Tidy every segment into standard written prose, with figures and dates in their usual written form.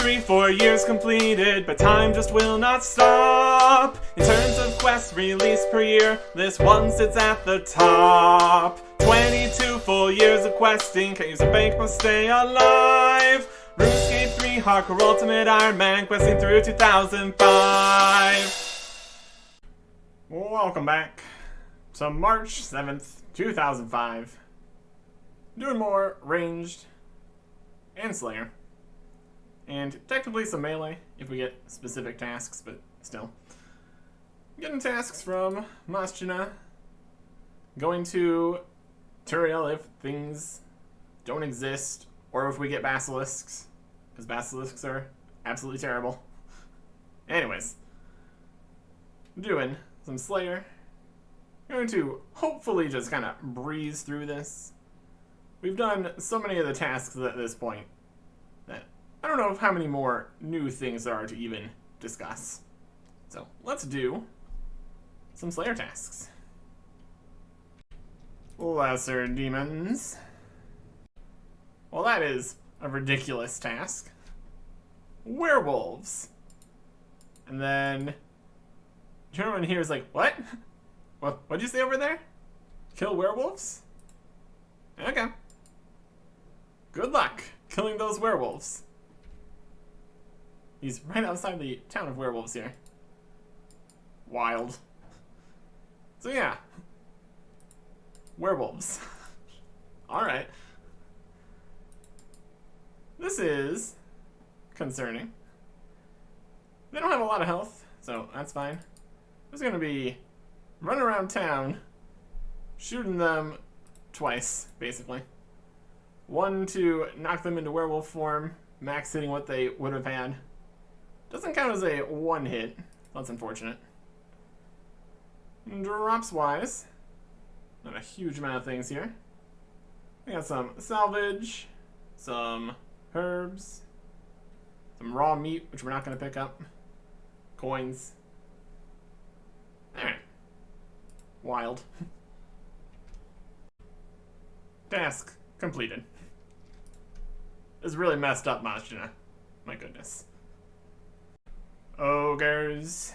RS3, 4 years completed, but time just will not stop. In terms of quests released per year, this one sits at the top. 22 full years of questing, can't use a bank, must stay alive. RuneScape 3, Hardcore Ultimate Ironman, questing through 2005. Welcome back to March 7th, 2005. Doing more ranged and Slayer. And technically some melee if we get specific tasks, but still. Getting tasks from Maschina. Going to Turiel if things don't exist, or if we get basilisks, because basilisks are absolutely terrible. Anyways, doing some Slayer. Going to hopefully just kind of breeze through this. We've done so many of the tasks at this point that I don't know how many more new things there are to even discuss. So let's do some Slayer tasks. Lesser demons. Well, that is a ridiculous task. Werewolves. And then everyone here is like, what? What'd you say over there? Kill werewolves? Okay. Good luck killing those werewolves. He's right outside the town of werewolves here. Wild. So yeah. Werewolves. Alright. This is concerning. They don't have a lot of health, so that's fine. There's gonna be running around town, shooting them twice, basically. One to knock them into werewolf form, max hitting what they would have had. Doesn't count as a one hit. That's unfortunate. Drops wise, not a huge amount of things here. We got some salvage, some herbs, some raw meat, which we're not going to pick up, coins. Alright. Wild. Task completed. This is really messed up, Maschina. My goodness. Ogres.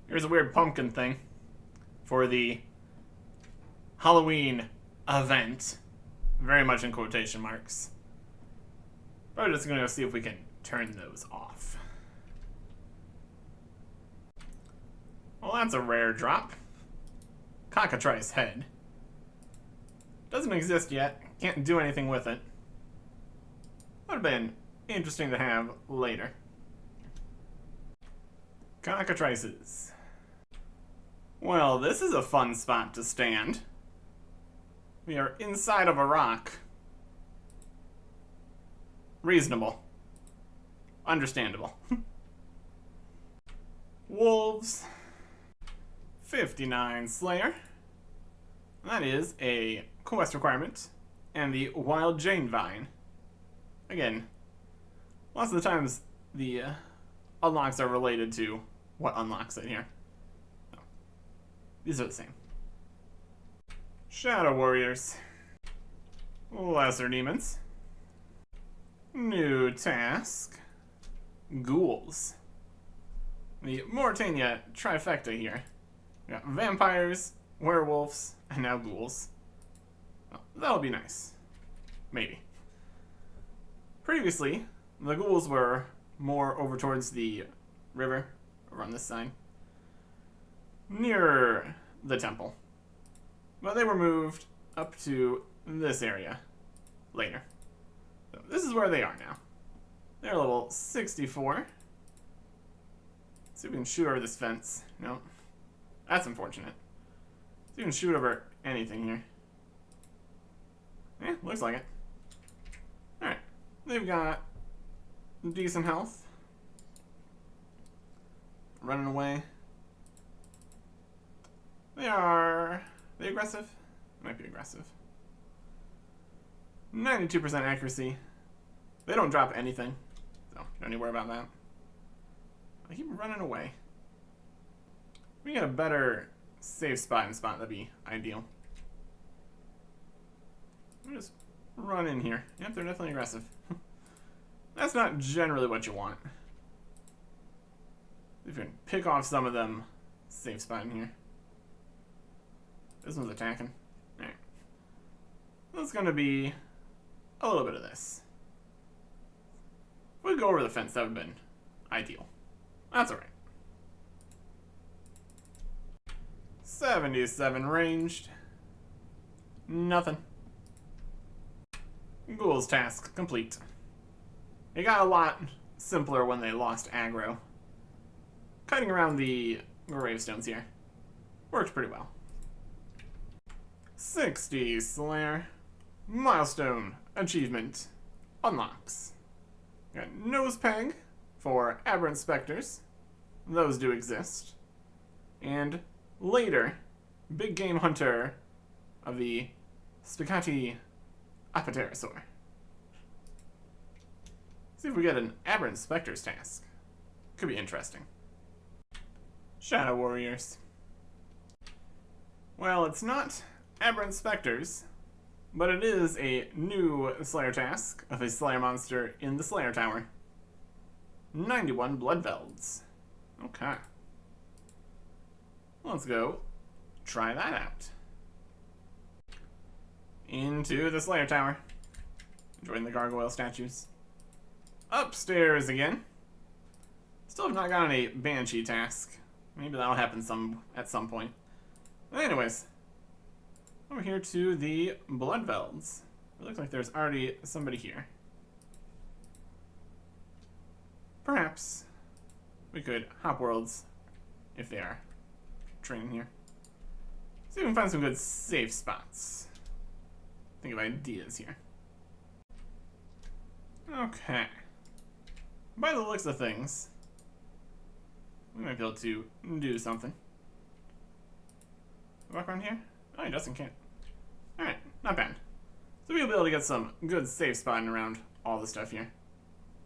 Here's a weird pumpkin thing for the Halloween event. Very much in quotation marks. But we're just gonna go see if we can turn those off. Well, that's a rare drop. Cockatrice head. Doesn't exist yet. Can't do anything with it. Would have been interesting to have later. Cockatrices. Well, this is a fun spot to stand. We are inside of a rock. Reasonable. Understandable. Wolves. 59 Slayer. That is a quest requirement. And the Wild Jane Vine. Again, lots of the times the unlocks are related to what unlocks it here. No. These are the same. Shadow Warriors. Lesser Demons. New task. Ghouls. The Mauritania trifecta here. We got vampires, werewolves, and now ghouls. Oh, that'll be nice. Maybe. Previously, the ghouls were more over towards the river, over on this side, near the temple. But they were moved up to this area later. So this is where they are now. They're level 64. Let's see if we can shoot over this fence. No. That's unfortunate. See if we can shoot over anything here. Yeah, looks like it. Alright. They've got decent health. Running away. Are they aggressive? Might be aggressive. 92% accuracy. They don't drop anything, so don't need to worry about that. I keep running away. If we get a better safe spot and spot, that'd be ideal. We'll just run in here. Yep, they're definitely aggressive. That's not generally what you want. If you can pick off some of them, safe spot in here. This one's attacking. Alright. That's gonna be a little bit of this. If we go over the fence, that would have been ideal. That's alright. 77 ranged. Nothing. Ghoul's task complete. It got a lot simpler when they lost aggro. Cutting around the gravestones here worked pretty well. 60 Slayer. Milestone achievement unlocks. Got Nose Peg for Aberrant Specters. Those do exist. And later, Big Game Hunter of the Spicati Apterosaur. See if we get an Aberrant Specters task. Could be interesting. Shadow Warriors. Well, it's not Aberrant Specters, but it is a new Slayer task of a Slayer monster in the Slayer Tower. 91 Bloodvelds. Okay. Let's go try that out. Into the Slayer Tower. Join the gargoyle statues. Upstairs again. Still have not gotten a Banshee task. Maybe that'll happen at some point. But anyways, over here to the Bloodvelds. It looks like there's already somebody here. Perhaps we could hop worlds if they are training here. See if we can find some good safe spots. Think of ideas here. Okay. By the looks of things, we might be able to do something. Walk around here? Oh, he doesn't, can't. Alright, not bad. So we'll be able to get some good safe spotting around all the stuff here.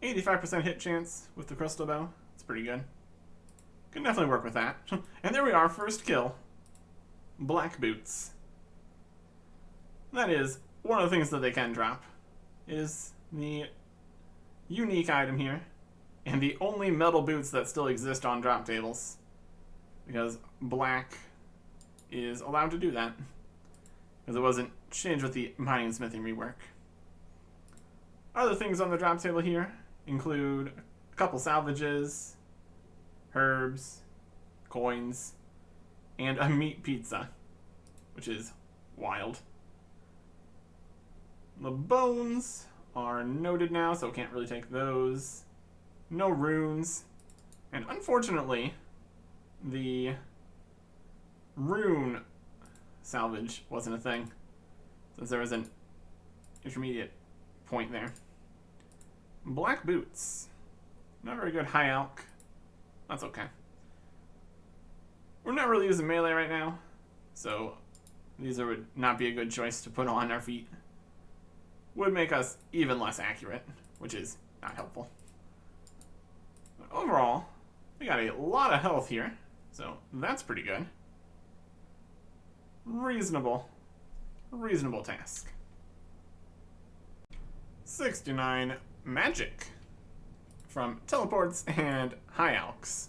85% hit chance with the crystal bow. It's pretty good. Can definitely work with that. And there we are, first kill. Black boots. That is one of the things that they can drop. Is the unique item here. And the only metal boots that still exist on drop tables. Because black is allowed to do that. Because it wasn't changed with the mining and smithing rework. Other things on the drop table here include a couple salvages, herbs, coins, and a meat pizza, which is wild. The bones are noted now, so can't really take those. No runes. And unfortunately, the rune salvage wasn't a thing, since there was an intermediate point there. Black boots. Not very good high alch. That's okay. We're not really using melee right now, so these would not be a good choice to put on our feet. Would make us even less accurate, which is not helpful. But overall, we got a lot of health here, so that's pretty good. Reasonable task. 69 magic from teleports and high alchs.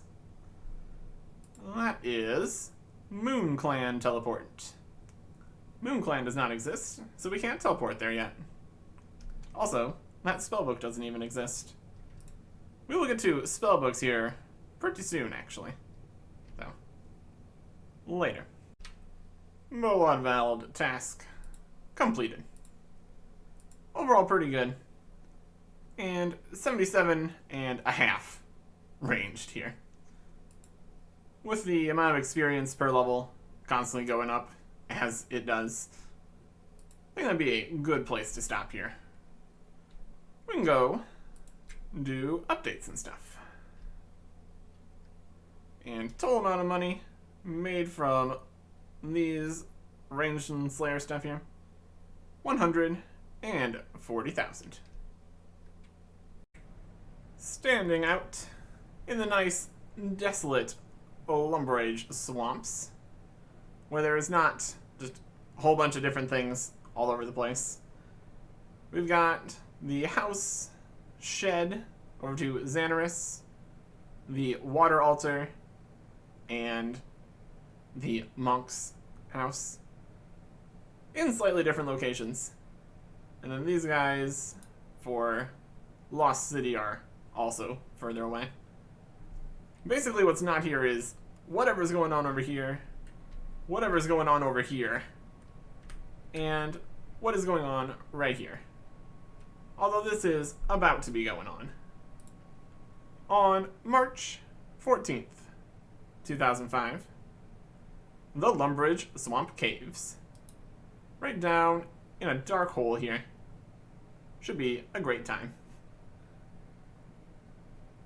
That is Moon Clan teleport. Moon Clan does not exist, so we can't teleport there yet. Also, that spellbook doesn't even exist. We will get to spellbooks here pretty soon, actually. So, later. Bloodveld task completed. Overall pretty good. And 77.5 ranged here. With the amount of experience per level constantly going up, as it does, I think that'd be a good place to stop here. We can go do updates and stuff. And total amount of money made from these ranged and slayer stuff here, 140,000. Standing out in the nice, desolate Lumberage swamps, where there is not just a whole bunch of different things all over the place. We've got the house shed, over to Xanaris, the water altar, and the monk's house in slightly different locations. And then these guys for Lost City are also further away. Basically what's not here is whatever's going on over here, whatever's going on over here, and what is going on right here. Although this is about to be going on. On March 14th, 2005, the Lumbridge Swamp Caves. Right down in a dark hole here. Should be a great time.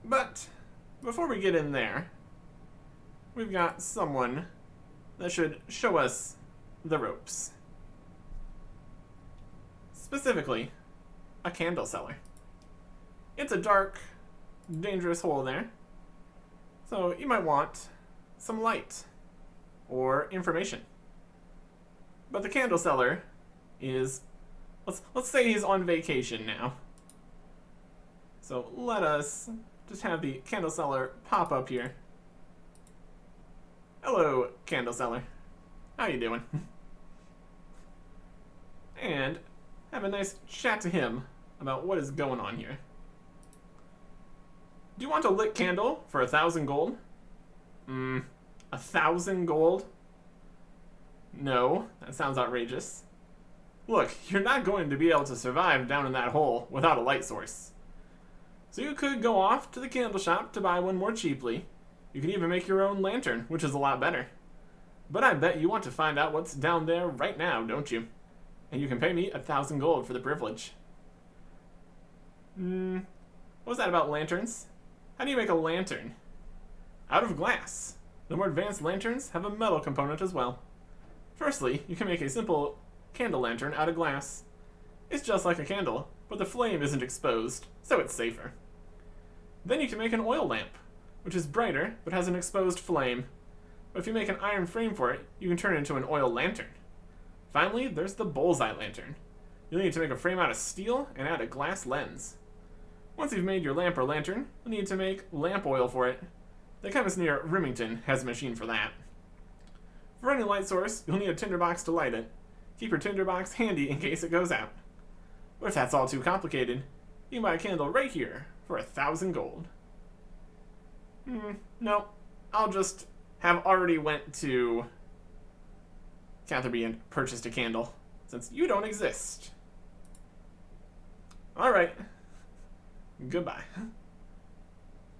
But before we get in there, we've got someone that should show us the ropes. Specifically, a candle seller. It's a dark, dangerous hole there. So you might want some light or information. But the candle seller is, let's say he's on vacation now. So let us just have the candle seller pop up here. Hello, candle seller. How you doing? And have a nice chat to him about what is going on here. Do you want a lit candle for 1,000 gold? 1,000 gold? No, that sounds outrageous. Look, you're not going to be able to survive down in that hole without a light source. So you could go off to the candle shop to buy one more cheaply. You can even make your own lantern, which is a lot better. But I bet you want to find out what's down there right now, don't you? And you can pay me 1,000 gold for the privilege. What was that about lanterns? How do you make a lantern? Out of glass. The more advanced lanterns have a metal component as well. Firstly, you can make a simple candle lantern out of glass. It's just like a candle, but the flame isn't exposed, so it's safer. Then you can make an oil lamp, which is brighter, but has an exposed flame. But if you make an iron frame for it, you can turn it into an oil lantern. Finally, there's the bullseye lantern. You'll need to make a frame out of steel and add a glass lens. Once you've made your lamp or lantern, you'll need to make lamp oil for it. The chemist near Remington has a machine for that. For any light source, you'll need a tinderbox to light it. Keep your tinderbox handy in case it goes out. But if that's all too complicated, you can buy a candle right here for 1,000 gold. No, I'll just have already went to Catherby and purchased a candle, since you don't exist. Alright. Goodbye.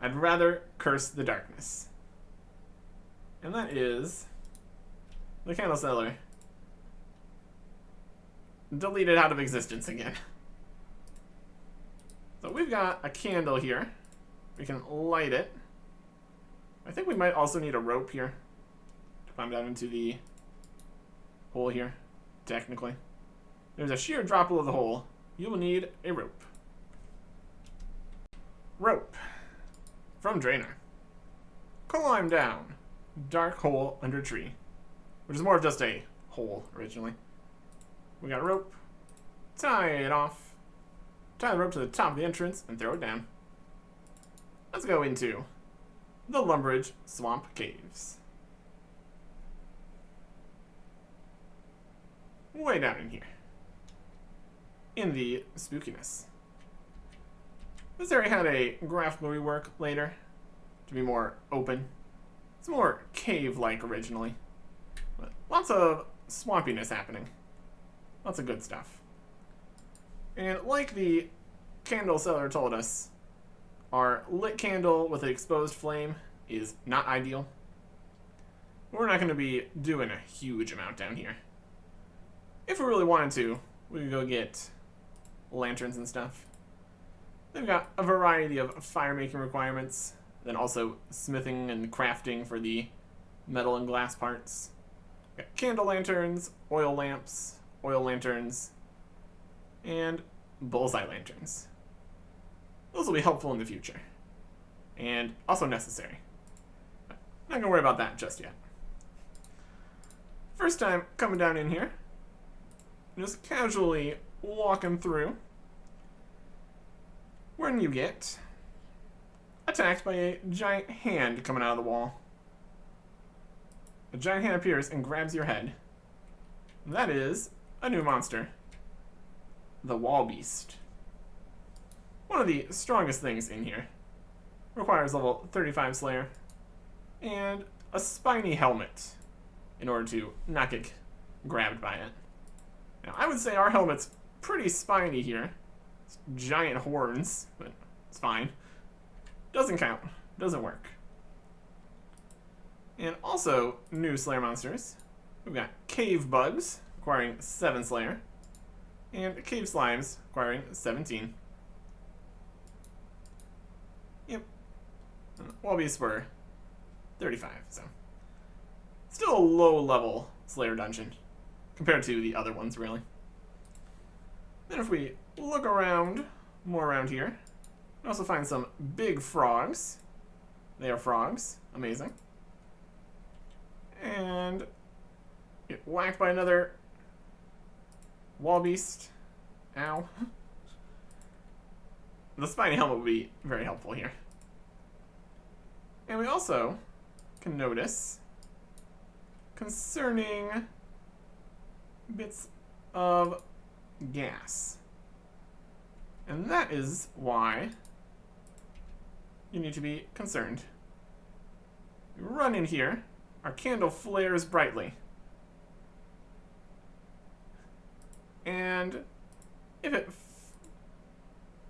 I'd rather curse the darkness. And that is the candle seller deleted out of existence again. So we've got a candle here. We can light it. I think we might also need a rope here to climb down into the hole here, technically. There's a sheer drop below the hole. You will need a rope. Rope. From Draenor. Climb down. Dark hole under tree. Which is more of just a hole, originally. We got a rope. Tie it off. Tie the rope to the top of the entrance and throw it down. Let's go into the Lumbridge Swamp Caves. Way down in here. In the spookiness. This area had a graphical rework later to be more open. It's more cave-like originally. But lots of swampiness happening. Lots of good stuff. And like the candle seller told us, our lit candle with an exposed flame is not ideal. We're not going to be doing a huge amount down here. If we really wanted to, we could go get lanterns and stuff. They've got a variety of fire-making requirements, then also smithing and crafting for the metal and glass parts. Got candle lanterns, oil lamps, oil lanterns, and bullseye lanterns. Those will be helpful in the future, and also necessary. Not gonna worry about that just yet. First time coming down in here, just casually walking through. when you get attacked by a giant hand coming out of the wall. A giant hand appears and grabs your head. That is a new monster. The Wall Beast. One of the strongest things in here. Requires level 35 Slayer. And a spiny helmet in order to not get grabbed by it. Now, I would say our helmet's pretty spiny here. It's giant horns, but it's fine. Doesn't count. Doesn't work. And also, new Slayer monsters. We've got Cave Bugs, requiring 7 Slayer. And Cave Slimes, requiring 17. Yep. Wallaby Spur, 35, so. Still a low-level Slayer dungeon, compared to the other ones, really. Then if we look around, more around here, we also find some big frogs. They are frogs. Amazing. And get whacked by another wall beast. Ow. The spiny helmet would be very helpful here. And we also can notice concerning bits of gas. And that is why you need to be concerned. You run in here, our candle flares brightly. And if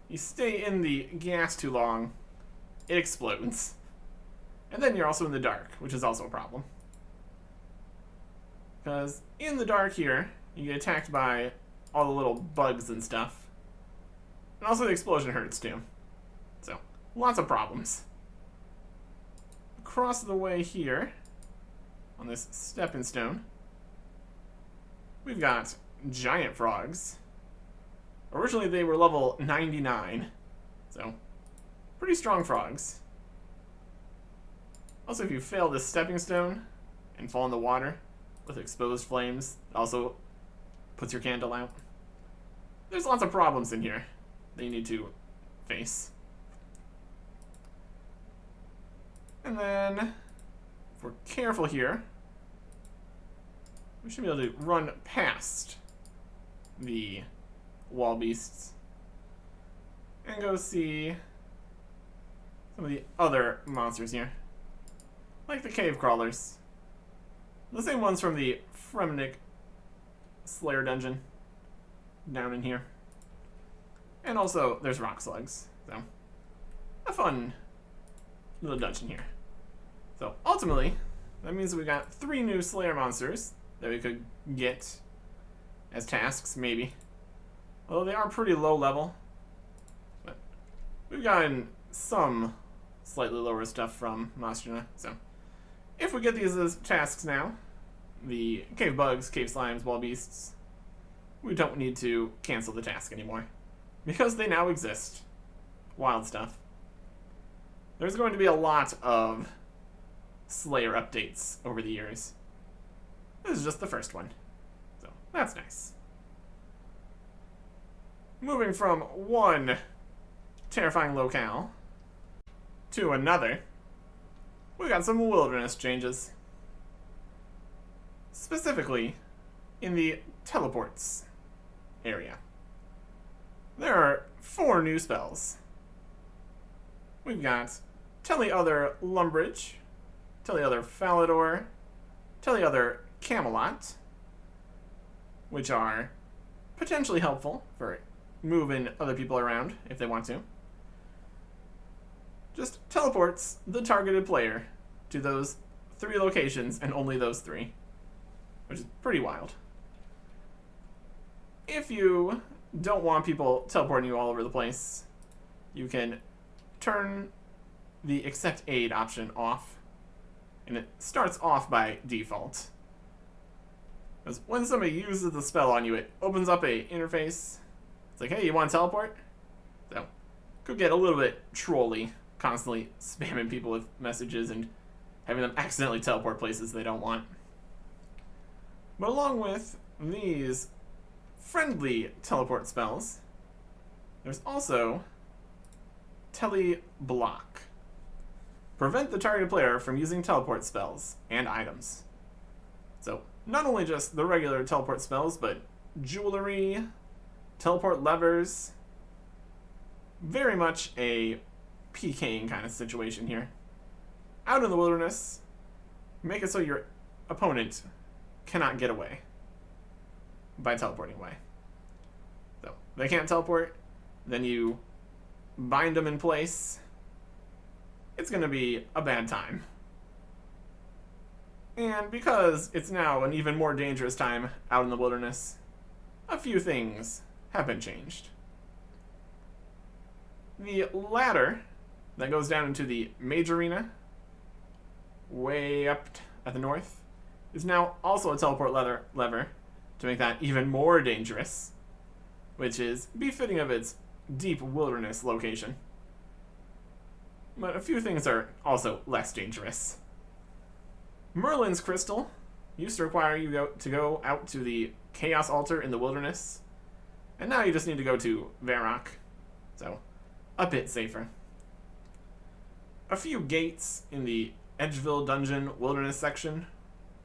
you stay in the gas too long, it explodes. And then you're also in the dark, which is also a problem. Because in the dark here, you get attacked by all the little bugs and stuff. And also the explosion hurts too. So, lots of problems. Across the way here, on this stepping stone, we've got giant frogs. Originally they were level 99, so pretty strong frogs. Also, if you fail this stepping stone and fall in the water with exposed flames, it also puts your candle out. There's lots of problems in here that you need to face. And then, if we're careful here, we should be able to run past the wall beasts and go see some of the other monsters here. Like the cave crawlers. The same ones from the Fremnik Slayer dungeon down in here. And also, there's rock slugs. So, a fun little dungeon here. So, ultimately, that means that we got 3 new Slayer monsters that we could get as tasks, maybe. Although they are pretty low level. But we've gotten some slightly lower stuff from Mastrina, so. If we get these as tasks now, the cave bugs, cave slimes, wall beasts, we don't need to cancel the task anymore. Because they now exist. Wild stuff. There's going to be a lot of Slayer updates over the years. This is just the first one. So, that's nice. Moving from one terrifying locale to another, we got some wilderness changes. Specifically, in the teleports area. There are 4 new spells. We've got Teleother Lumbridge, Teleother Falador, Teleother Camelot, which are potentially helpful for moving other people around if they want to. Just teleports the targeted player to those 3 locations and only those 3, which is pretty wild. If you don't want people teleporting you all over the place, you can turn the accept aid option off, and it starts off by default. Because when somebody uses the spell on you, it opens up a interface. It's like, hey, you want to teleport? So, could get a little bit trolly, constantly spamming people with messages and having them accidentally teleport places they don't want. But along with these friendly teleport spells, there's also Tele-block. Prevent the target player from using teleport spells and items. So, not only just the regular teleport spells, but jewelry, teleport levers. Very much a PKing kind of situation here. Out in the wilderness, make it so your opponent cannot get away by teleporting away. So, they can't teleport, then you bind them in place. It's going to be a bad time. And because it's now an even more dangerous time out in the wilderness, a few things have been changed. The ladder that goes down into the mage arena, way up at the north, is now also a teleport lever to make that even more dangerous, which is befitting of its deep wilderness location. But a few things are also less dangerous. Merlin's crystal used to require you to go out to the Chaos Altar in the wilderness, and now you just need to go to Varrock, so a bit safer. A few gates in the Edgeville Dungeon Wilderness section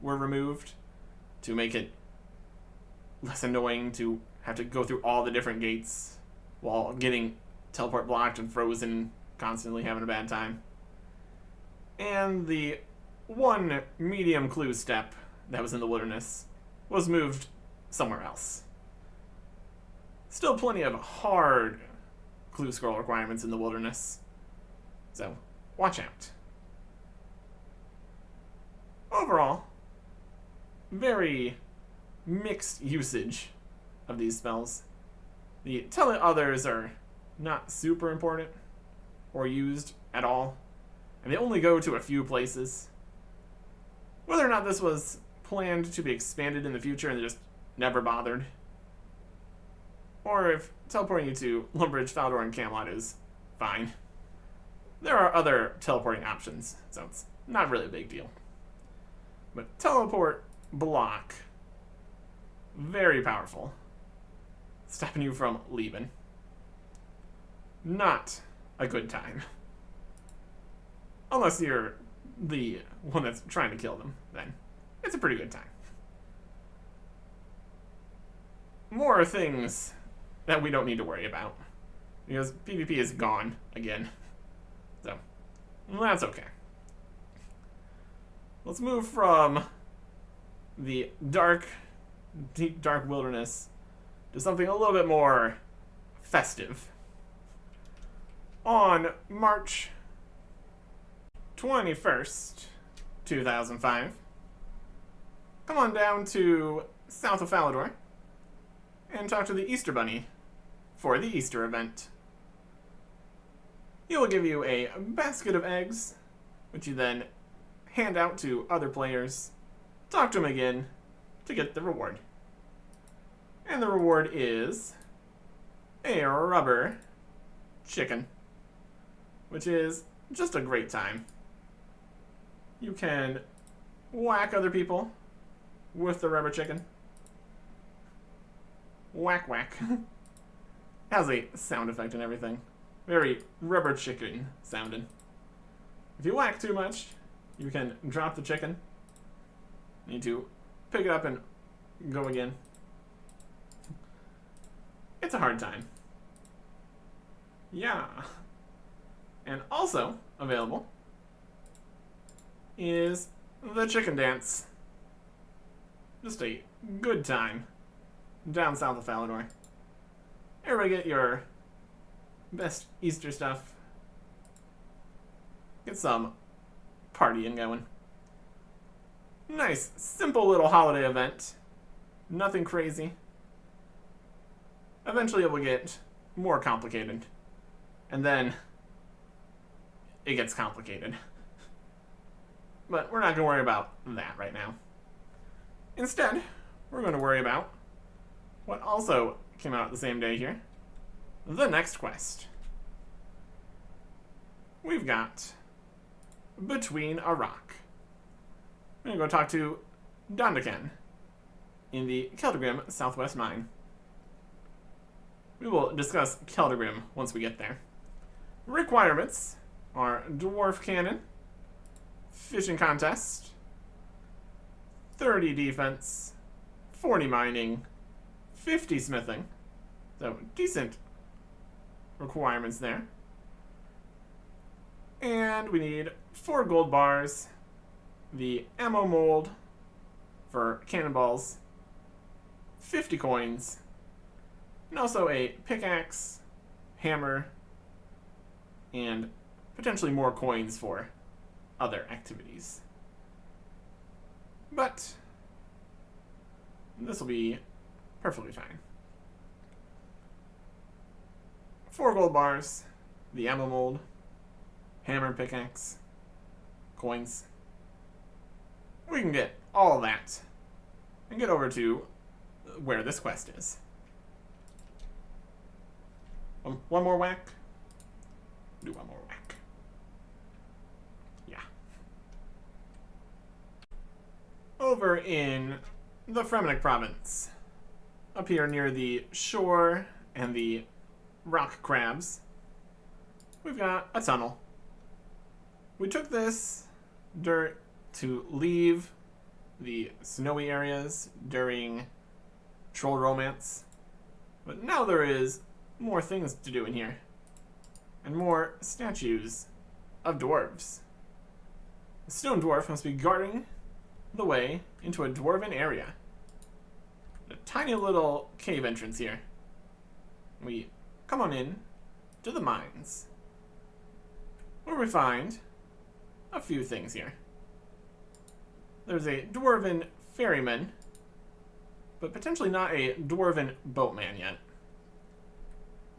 were removed to make it less annoying to have to go through all the different gates while getting teleport blocked and frozen, constantly having a bad time. And the one medium clue step that was in the wilderness was moved somewhere else. Still plenty of hard clue scroll requirements in the wilderness, so watch out. Overall, very mixed usage of these spells. The tele others are not super important or used at all, and they only go to a few places. Whether or not this was planned to be expanded in the future and they just never bothered, or if teleporting you to Lumbridge, Falador, and Camelot is fine. There are other teleporting options, so it's not really a big deal. But teleport block, very powerful, stopping you from leaving. Not a good time. Unless you're the one that's trying to kill them, then it's a pretty good time. More things that we don't need to worry about, because PvP is gone again. So, that's okay. Let's move from the dark, deep dark wilderness to something a little bit more festive. On March 21st, 2005, come on down to south of Falador and talk to the Easter Bunny for the Easter event. He will give you a basket of eggs, which you then hand out to other players, talk to them again to get the reward. And the reward is a rubber chicken, which is just a great time. You can whack other people with the rubber chicken. Whack, whack. Has a sound effect and everything. Very rubber chicken sounding. If you whack too much, you can drop the chicken. You need to pick it up and go again. It's a hard time. Yeah. And also available is the chicken dance. Just a good time down south of Falador. Everybody get your best Easter stuff. Get some partying going. Nice, simple little holiday event. Nothing crazy. Eventually it will get more complicated. And then it gets complicated. But we're not going to worry about that right now. Instead, we're going to worry about what also came out the same day here. The next quest. We've got Between a Rock. We're going to go talk to Dondakan in the Keldagrim Southwest Mine. We will discuss Keldagrim once we get there. requirements are dwarf cannon, fishing contest, 30 defense, 40 mining, 50 smithing. So decent requirements there. And we need 4 gold bars, the ammo mold for cannonballs, 50 coins, and also a pickaxe, hammer, and potentially more coins for other activities. But this will be perfectly fine. 4 gold bars, the ammo mold, hammer, pickaxe, coins. We can get all of that and get over to where this quest is. One more whack. Do one more whack. Yeah. Over in the Fremenic province, up here near the shore and the rock crabs, we've got a tunnel. We took this dirt to leave the snowy areas during Troll Romance, but now there is more things to do in here, and more statues of dwarves. The stone dwarf must be guarding the way into a dwarven area. A tiny little cave entrance here. We come on in to the mines, where we find a few things here. There's a dwarven ferryman, but potentially not a dwarven boatman yet.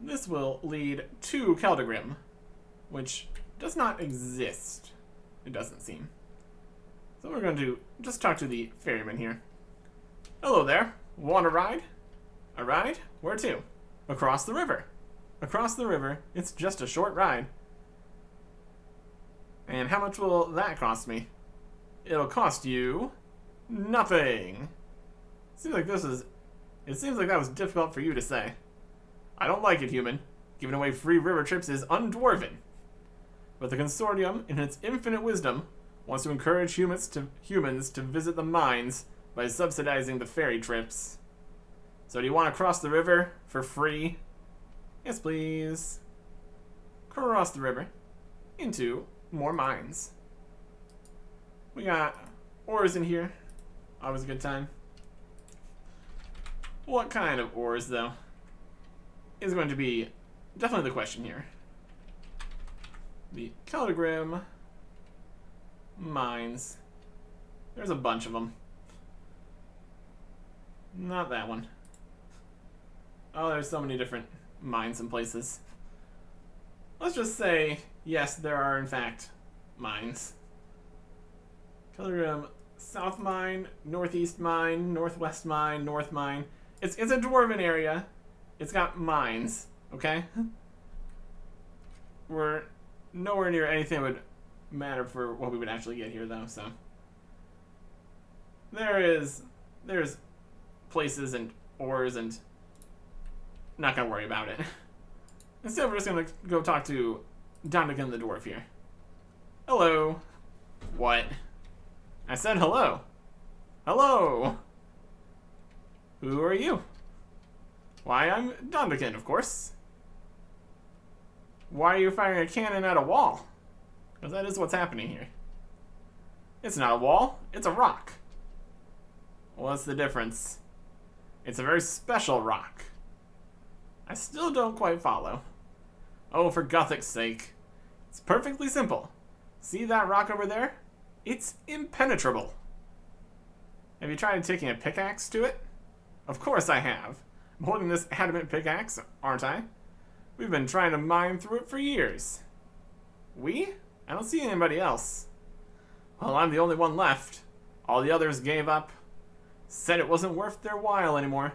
This will lead to Keldagrim, which does not exist, it doesn't seem. So we're going to just talk to the ferryman here. Hello there, want a ride? A ride? Where to? Across the river. Across the river, it's just a short ride. And how much will that cost me? It'll cost you nothing. It seems like that was difficult for you to say. I don't like it, human. Giving away free river trips is undwarven. But the consortium, in its infinite wisdom, wants to encourage humans to visit the mines by subsidizing the ferry trips. So do you want to cross the river for free? Yes, please. Cross the river into more mines. We got ores in here. Always a good time. What kind of ores, though, is going to be definitely the question here. The Keldagrim mines. There's a bunch of them. Not that one. Oh, there's so many different mines and places. Let's just say, yes, there are in fact mines. Keldagrim South Mine, Northeast Mine, Northwest Mine, North Mine. It's a dwarven area. It's got mines, okay? We're nowhere near anything that would matter for what we would actually get here, though, so. There's places and ores, and not gonna worry about it. Instead, we're just gonna go talk to Donnegan the dwarf here. Hello. What? I said hello. Hello. Who are you? Why, I'm Donnegan, of course. Why are you firing a cannon at a wall? Because that is what's happening here. It's not a wall, it's a rock. What's the difference? It's a very special rock. I still don't quite follow. Oh, for Gothic's sake. It's perfectly simple. See that rock over there? It's impenetrable. Have you tried taking a pickaxe to it? Of course I have. I'm holding this adamant pickaxe, aren't I? We've been trying to mine through it for years. We? I don't see anybody else. Well, I'm the only one left. All the others gave up. Said it wasn't worth their while anymore.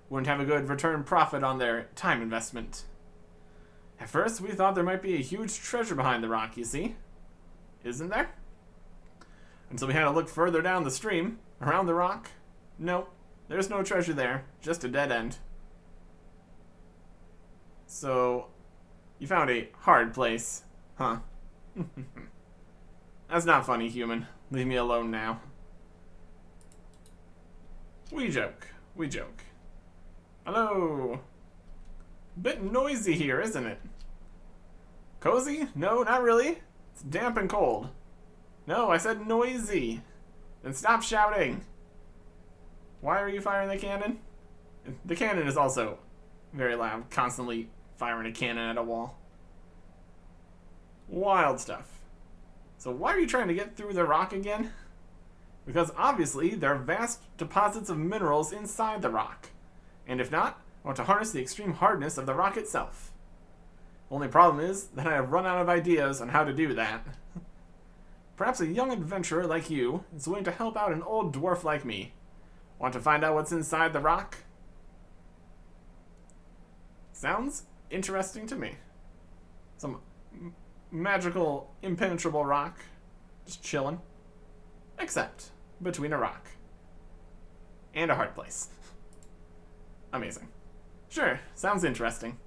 Wouldn't have a good return profit on their time investment. At first, we thought there might be a huge treasure behind the rock, you see? Isn't there? Until we had to look further down the stream, around the rock. Nope, there's no treasure there, just a dead end. So, You found a hard place, huh? That's not funny, human. Leave me alone now. We joke. We joke. Hello. Bit noisy here, isn't it? Cozy? No, not really. It's damp and cold. No, I said noisy. Then stop shouting. Why are you firing the cannon? The cannon is also very loud, constantly firing a cannon at a wall. Wild stuff. So why are you trying to get through the rock again? Because obviously there are vast deposits of minerals inside the rock. And if not, I want to harness the extreme hardness of the rock itself. Only problem is that I have run out of ideas on how to do that. Perhaps a young adventurer like you is willing to help out an old dwarf like me. Want to find out what's inside the rock? Sounds interesting to me. Some magical, impenetrable rock. Just chilling. Except between a rock and a hard place. Amazing. Sure, sounds interesting.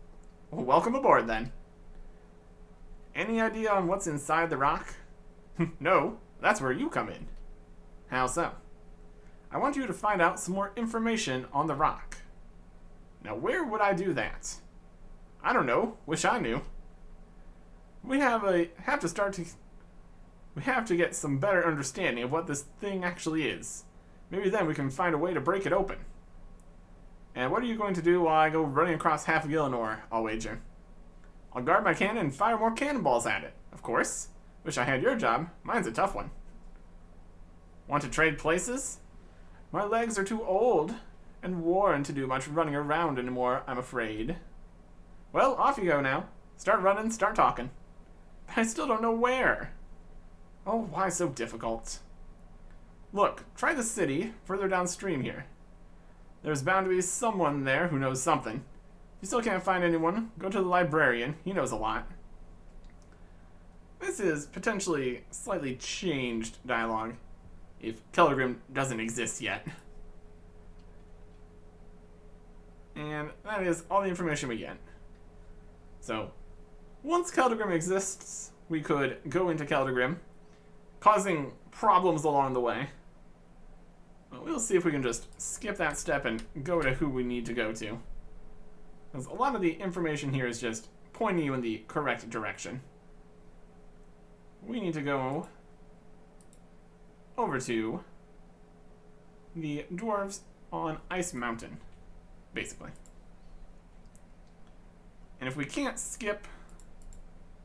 Well, welcome aboard then. Any idea on what's inside the rock? No, that's where you come in. How so? I want you to find out some more information on the rock. Now, where would I do that? I don't know. Wish I knew. We have to get some better understanding of what this thing actually is. Maybe then we can find a way to break it open. And what are you going to do while I go running across half Gillinor, I'll wager? I'll guard my cannon and fire more cannonballs at it, of course. Wish I had your job. Mine's a tough one. Want to trade places? My legs are too old and worn to do much running around anymore, I'm afraid. Well, off you go now. Start running, start talking. But I still don't know where. Oh, why so difficult? Look, try the city further downstream here. There's bound to be someone there who knows something. If you still can't find anyone, go to the librarian. He knows a lot. This is potentially slightly changed dialogue, if Keldgrim doesn't exist yet. And that is all the information we get. So, once Keldgrim exists, we could go into Keldgrim, causing problems along the way. But we'll see if we can just skip that step and go to who we need to go to. Because a lot of the information here is just pointing you in the correct direction. We need to go over to the dwarves on Ice Mountain, basically. And if we can't skip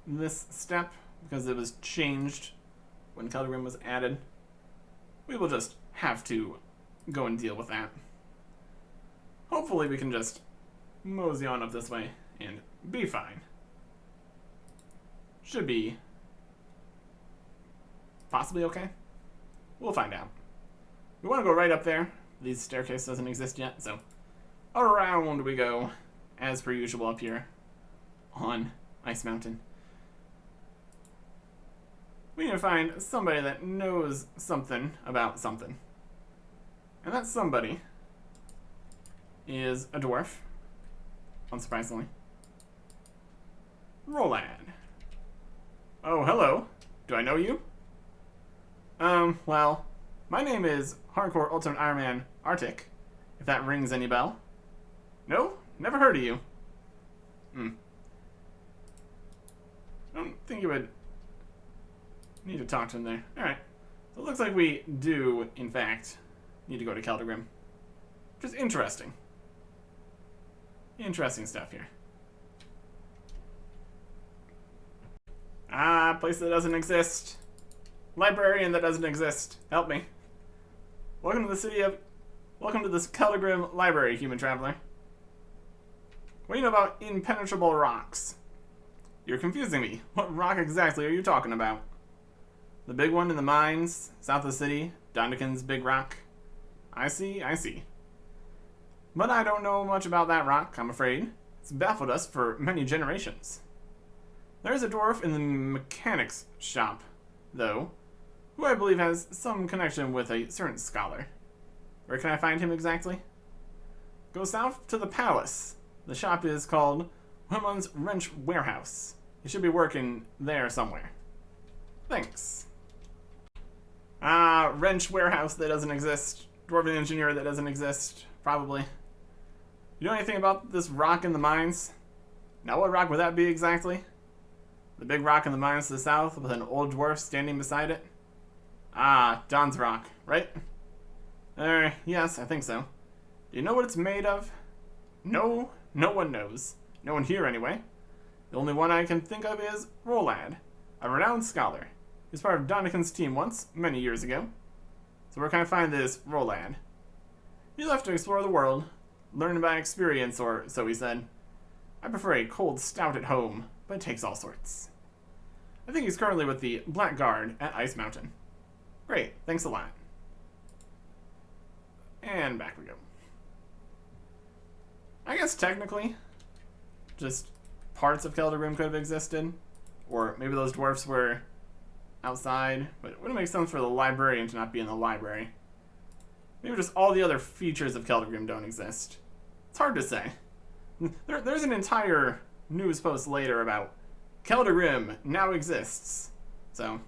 this step because it was changed when Keldgrim was added, we will just have to go and deal with that. Hopefully we can just mosey on up this way and be fine. Should be possibly okay. We'll find out. We want to go right up there. The staircase doesn't exist yet, so around we go, as per usual up here on Ice Mountain. We need to find somebody that knows something about something. And that somebody is a dwarf, unsurprisingly. Roland. Oh, hello. Do I know you? Well, my name is Hardcore Ultimate Ironman Artic, if that rings any bell. No? Never heard of you. I don't think you would need to talk to him there. Alright. So it looks like we do, in fact, need to go to Keldgrim. Which is interesting. Interesting stuff here. Ah, place that doesn't exist. Librarian that doesn't exist. Help me. Welcome to this Keldgrim library, human traveler. What do you know about impenetrable rocks? You're confusing me. What rock exactly are you talking about? The big one in the mines, south of the city, Dondekin's big rock. I see, I see. But I don't know much about that rock, I'm afraid. It's baffled us for many generations. There's a dwarf in the mechanics shop, though, who I believe has some connection with a certain scholar. Where can I find him exactly? Go south to the palace. The shop is called Women's Wrench Warehouse. You should be working there somewhere. Thanks. Wrench Warehouse that doesn't exist. Dwarven Engineer that doesn't exist. Probably. You know anything about this rock in the mines? Now what rock would that be exactly? The big rock in the mines to the south with an old dwarf standing beside it? Ah, Don's Rock, right? Yes, I think so. Do you know what it's made of? No, no one knows. No one here, anyway. The only one I can think of is Rolad, a renowned scholar. He was part of Donnikin's team once, many years ago. So where can I find this Rolad? He left to explore the world, learn by experience, or so he said. I prefer a cold stout at home, but it takes all sorts. I think he's currently with the Black Guard at Ice Mountain. Great, thanks a lot. And back we go. I guess technically, just parts of Keldrim could have existed. Or maybe those dwarfs were outside. But it wouldn't make sense for the librarian to not be in the library. Maybe just all the other features of Keldrim don't exist. It's hard to say. There's an entire news post later about Keldrim now exists. So,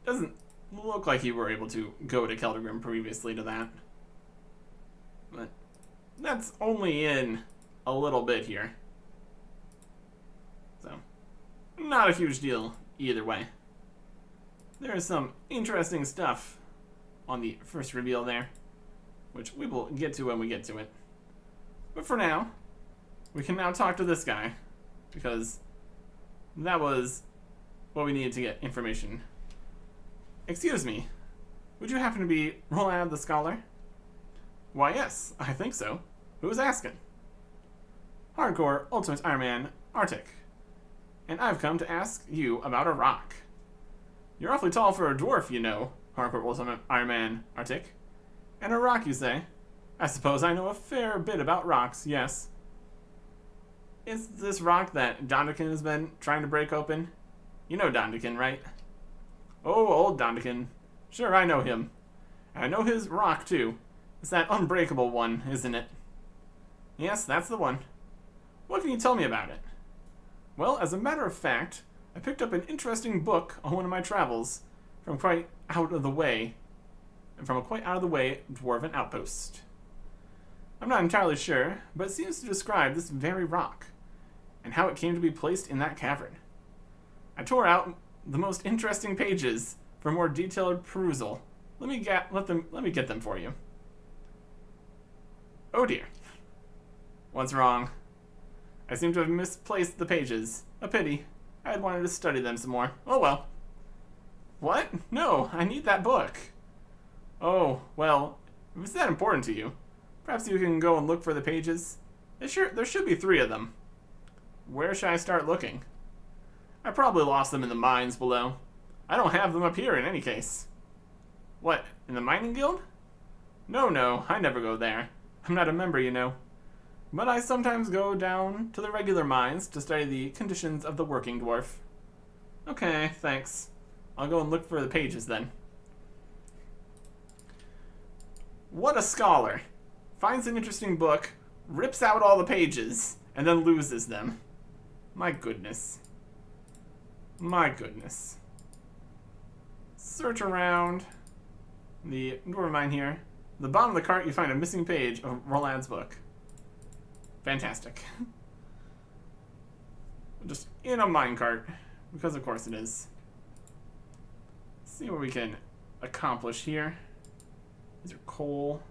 doesn't look like you were able to go to Keldrim previously to that. But that's only in a little bit here. So, not a huge deal either way. There's some interesting stuff on the first reveal there, which we will get to when we get to it. But for now, we can now talk to this guy, because that was what we needed to get information. Excuse me, would you happen to be Rolad the Scholar? Why, yes, I think so. Who's asking? Hardcore Ultimate Ironman Artic. And I've come to ask you about a rock. You're awfully tall for a dwarf, you know, Hardcore Ultimate Ironman Artic. And a rock, you say? I suppose I know a fair bit about rocks, yes. Is this rock that Dondikin has been trying to break open? You know Dondikin, right? Oh, old Dondikin. Sure, I know him. I know his rock, too. It's that unbreakable one, isn't it? Yes, that's the one. What can you tell me about it? Well, as a matter of fact, I picked up an interesting book on one of my travels from quite out of the way dwarven outpost. I'm not entirely sure, but it seems to describe this very rock and how it came to be placed in that cavern. I tore out the most interesting pages for more detailed perusal. Let me get them for you. Oh dear. What's wrong? I seem to have misplaced the pages. A pity. I had wanted to study them some more. Oh well. What? No, I need that book. Oh, well, if it's that important to you, perhaps you can go and look for the pages. There should be 3 of them. Where should I start looking? I probably lost them in the mines below. I don't have them up here in any case. What, in the mining guild? No, I never go there. I'm not a member, you know. But I sometimes go down to the regular mines to study the conditions of the working dwarf. Okay, thanks. I'll go and look for the pages then. What a scholar. Finds an interesting book, rips out all the pages, and then loses them. My goodness. My goodness. Search around the dwarven mine here. At the bottom of the cart, you find a missing page of Roland's book. Fantastic. Just in a minecart, because of course it is. Let's see what we can accomplish here. These are coal.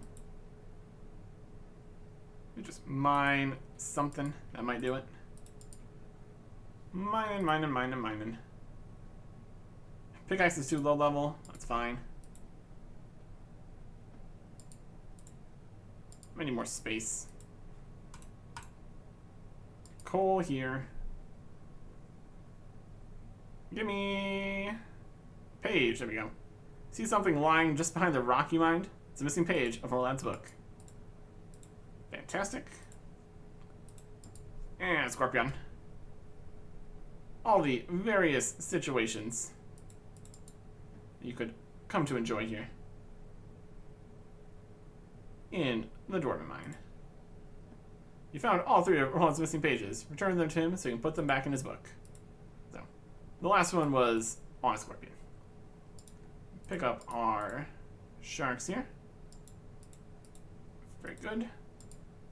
We just mine something. That might do it. Mining. Pickaxe is too low level. That's fine. I need more space. Coal here. Give me page. There we go. See something lying just behind the rock you mined? It's a missing page of Roland's book. Fantastic. And Scorpion. All the various situations you could come to enjoy here in the Dwarven Mine. You found all 3 of Roland's missing pages. Return them to him so you can put them back in his book. So, the last one was on a scorpion. Pick up our sharks here. Very good.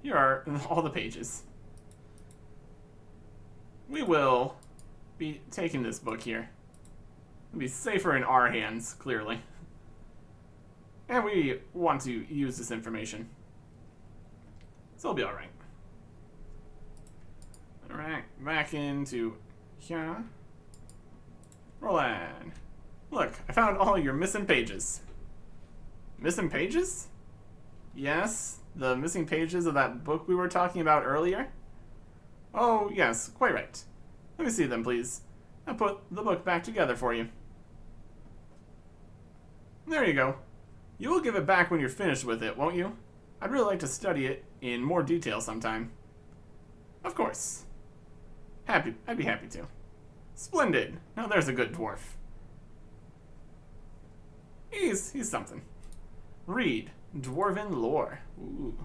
Here are all the pages. We will be taking this book here. It'll be safer in our hands, clearly. And we want to use this information. So it'll be alright. Alright, back into here. Roland. Look, I found all your missing pages. Missing pages? Yes, the missing pages of that book we were talking about earlier? Oh, yes, quite right. Let me see them, please. I'll put the book back together for you. There you go. You will give it back when you're finished with it, won't you? I'd really like to study it in more detail sometime. Of course. I'd be happy to. Splendid. Now there's a good dwarf. He's something. Read Dwarven Lore. Ooh.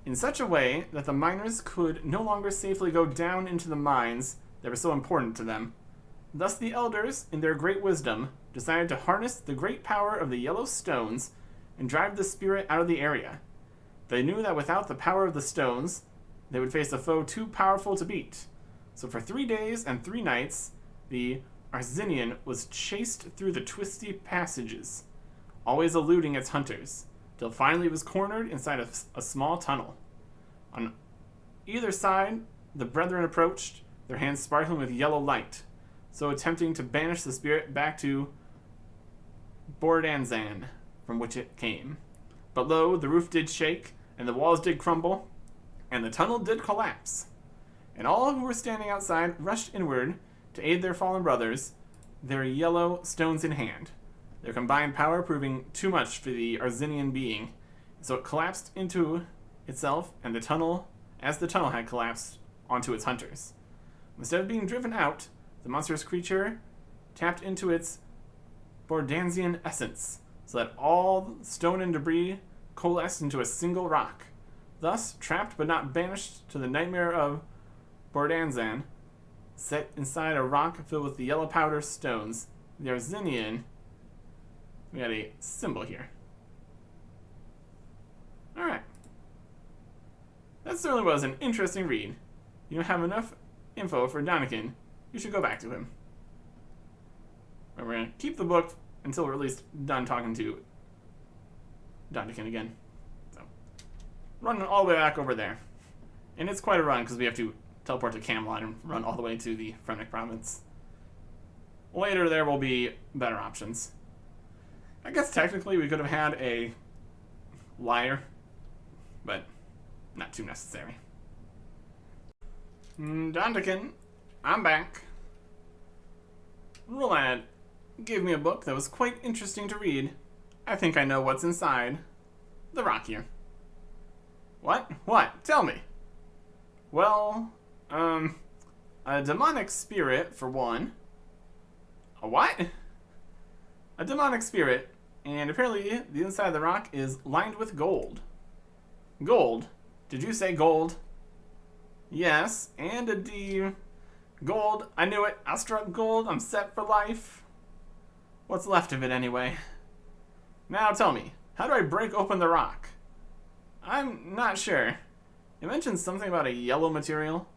In such a way that the miners could no longer safely go down into the mines that were so important to them. Thus the elders, in their great wisdom, decided to harness the great power of the yellow stones and drive the spirit out of the area. They knew that without the power of the stones, they would face a foe too powerful to beat. So for 3 days and 3 nights, the Arzinian was chased through the twisty passages, always eluding its hunters, till finally it was cornered inside a small tunnel. On either side, the brethren approached, their hands sparkling with yellow light, so attempting to banish the spirit back to Bordanzan, from which it came. But lo, the roof did shake, and the walls did crumble, and the tunnel did collapse. And all who were standing outside rushed inward to aid their fallen brothers, their yellow stones in hand, their combined power proving too much for the Arzinian being. So it collapsed into itself, and the tunnel had collapsed onto its hunters. Instead of being driven out, the monstrous creature tapped into its Bordanzian essence, so that all stone and debris coalesced into a single rock. Thus, trapped but not banished to the nightmare of Bordanzan, set inside a rock filled with the yellow powder stones, the Arzinian. We got a symbol here. Alright. That certainly was an interesting read. You don't have enough info for Donikin. You should go back to him. But we're going to keep the book until we're at least done talking to Donikin again. So, run all the way back over there. And it's quite a run because we have to teleport to Camelot and run all the way to the Fremnik province. Later there will be better options. I guess technically we could have had a liar, but not too necessary. Dondikin, I'm back. Roland gave me a book that was quite interesting to read. I think I know what's inside the rock here. What? What? Tell me. Well, a demonic spirit, for one. A what? A demonic spirit, and apparently the inside of the rock is lined with gold. Gold? Did you say gold? Yes, and a D. Gold, I knew it. I struck gold, I'm set for life. What's left of it anyway? Now tell me, how do I break open the rock? I'm not sure. It mentions something about a yellow material,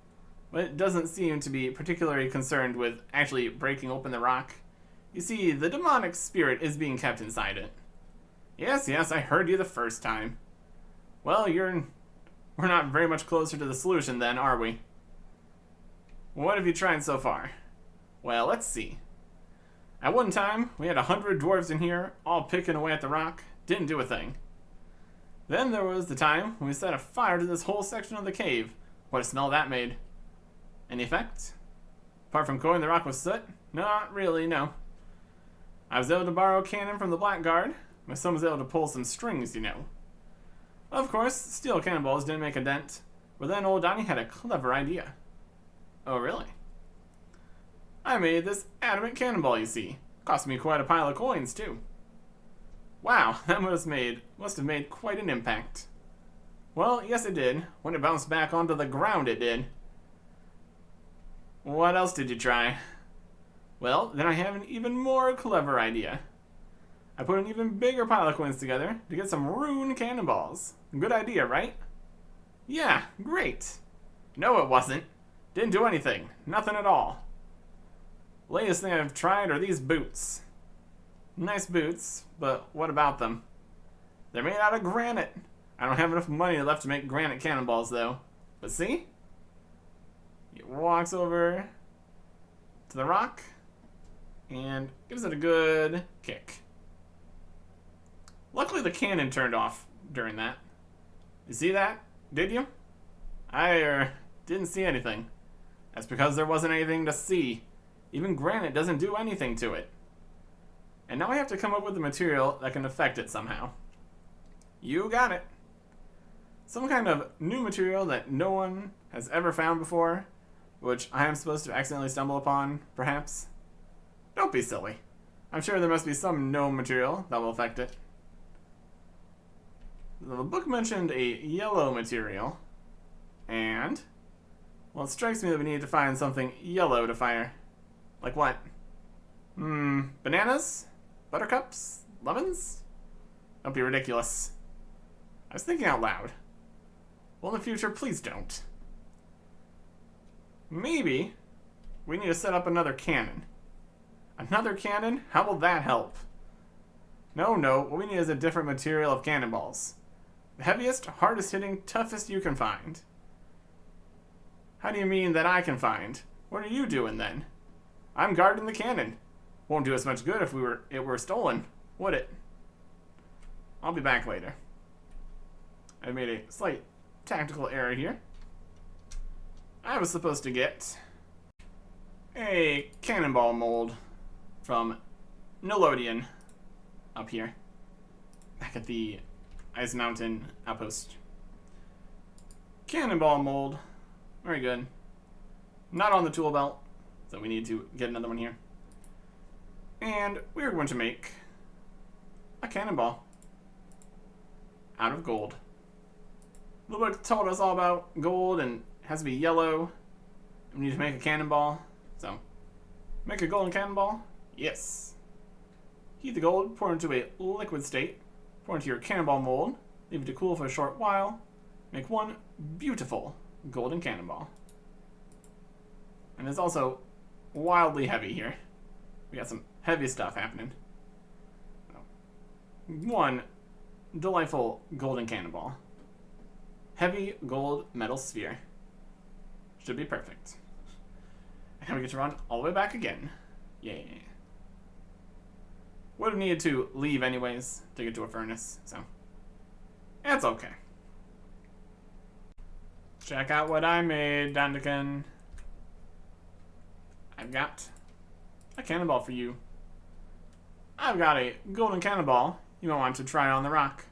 but it doesn't seem to be particularly concerned with actually breaking open the rock. You see, the demonic spirit is being kept inside it. Yes, I heard you the first time. Well, we're not very much closer to the solution then, are we? What have you tried so far? Well, let's see. At one time, we had 100 dwarves in here, all picking away at the rock. Didn't do a thing. Then there was the time when we set a fire to this whole section of the cave. What a smell that made. Any effect? Apart from coating the rock with soot? Not really, no. I was able to borrow a cannon from the Blackguard. My son was able to pull some strings, you know. Of course, steel cannonballs didn't make a dent, but then old Donnie had a clever idea. Oh, really? I made this adamant cannonball, you see. Cost me quite a pile of coins, too. Wow, that must have made quite an impact. Well, yes it did. When it bounced back onto the ground, it did. What else did you try? Well, then I have an even more clever idea. I put an even bigger pile of coins together to get some rune cannonballs. Good idea, right? Yeah, great. No, it wasn't. Didn't do anything. Nothing at all. Latest thing I've tried are these boots. Nice boots, but what about them? They're made out of granite. I don't have enough money left to make granite cannonballs, though. But see? It walks over to the rock and gives it a good kick. Luckily, the cannon turned off during that. You see that? Did you? I didn't see anything. That's because there wasn't anything to see. Even granite doesn't do anything to it. And now I have to come up with a material that can affect it somehow. You got it. Some kind of new material that no one has ever found before, which I am supposed to accidentally stumble upon, perhaps. Don't be silly. I'm sure there must be some known material that will affect it. The book mentioned a yellow material, and, well, it strikes me that we need to find something yellow to fire. Like what? Bananas? Buttercups? Lemons? Don't be ridiculous. I was thinking out loud. Well, in the future, please don't. Maybe we need to set up another cannon. Another cannon? How will that help? No, what we need is a different material of cannonballs. The heaviest, hardest hitting, toughest you can find. How do you mean that I can find? What are you doing then? I'm guarding the cannon. Won't do us much good if it were stolen, would it? I'll be back later. I made a slight tactical error here. I was supposed to get a cannonball mold from Nickelodeon up here, back at the Ice Mountain outpost. Cannonball mold, very good. Not on the tool belt, so we need to get another one here. And we're going to make a cannonball out of gold. The book told us all about gold and it has to be yellow. We need to make a cannonball. So, make a golden cannonball? Yes. Heat the gold, pour into a liquid state, pour into your cannonball mold, leave it to cool for a short while, make one beautiful golden cannonball. And it's also wildly heavy here. We got some heavy stuff happening. One delightful golden cannonball. Heavy gold metal sphere. Should be perfect. And now we get to run all the way back again. Yay. Would have needed to leave anyways to get to a furnace, so that's okay. Check out what I made, Dandakin. I've got a cannonball for you. I've got a golden cannonball you might want to try on the rock.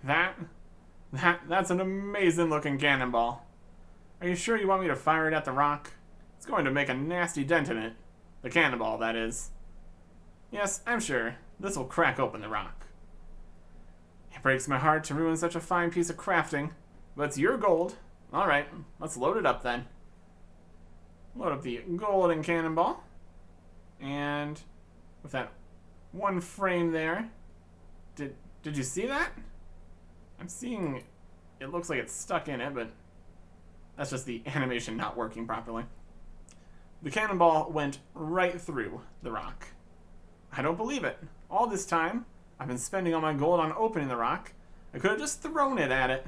That's an amazing looking cannonball. Are you sure you want me to fire it at the rock? It's going to make a nasty dent in it. The cannonball, that is. Yes, I'm sure. This will crack open the rock. It breaks my heart to ruin such a fine piece of crafting, but it's your gold. Alright, let's load it up then. Load up the golden cannonball. And with that one frame there, did you see that? I'm seeing it looks like it's stuck in it, but that's just the animation not working properly. The cannonball went right through the rock. I don't believe it. All this time, I've been spending all my gold on opening the rock. I could have just thrown it at it.